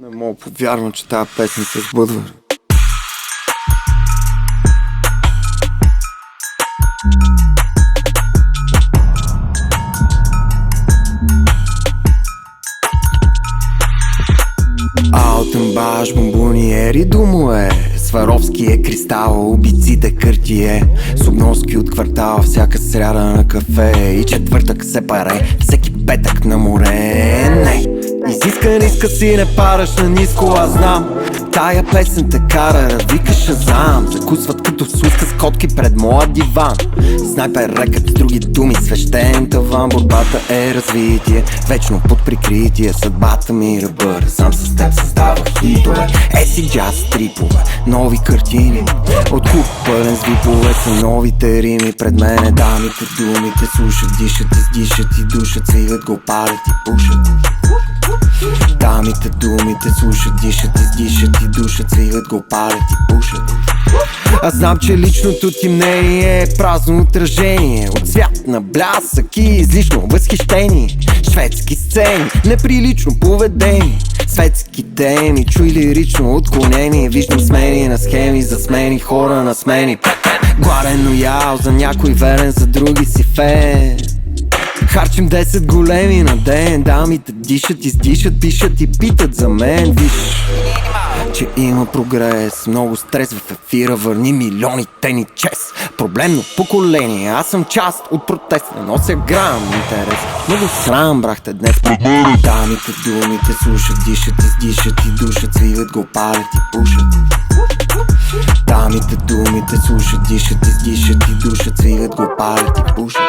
Не мога повярвам, че тази песен се сбъдва. Алтенбаш, бомбониери, домове, Сваровски е кристал, убийците Къртие, Согновски от квартала, всяка сряда на кафе и четвъртък се паре, всеки петък на море. Не, изискан риска си не параш на ниско, аз знам. Тая песен те кара, развика Шазам. Закусват като суска с котки пред моя диван. Снайпер рекът с други думи, свещен таван. Борбата е развитие, вечно под прикритие. Съдбата ми ръбър, сам с теб създавах хитове. Еси джаз, трипове, нови картини. От клуб пълен с випове са новите рими. Пред мене дамите, думите слушат, дишат, издишат и душат. Свиват го, палят и пушат. Дамите, думите слушат, дишат, издишат и душат. Свиват го, палят и пушат. Аз знам, че личното ти мнение е празно отражение от цвят на блясък и излишно възхищение. Шведски сцени, неприлично поведение, светски теми, чуй лирично отклонение. Виждам смени на схеми за смени, хора на смени. Гладен лоял за някой, верен за други си фен. Харчим 10 големи на ден. Дамите дишат, издишат, пишат и питат за мен. Виж, че има прогрес, много стрес в ефира. Върни милионите ни чест. Проблемно поколение, аз съм част от протест. Не нося грам интерес, много срам брахте днес. Дамите, думите слушат, дишат, издишат и душат. Свиват го, палят и пушат. Дамите, думите слушат, дишат, издишат и душат. Свиват го, палят и пушат.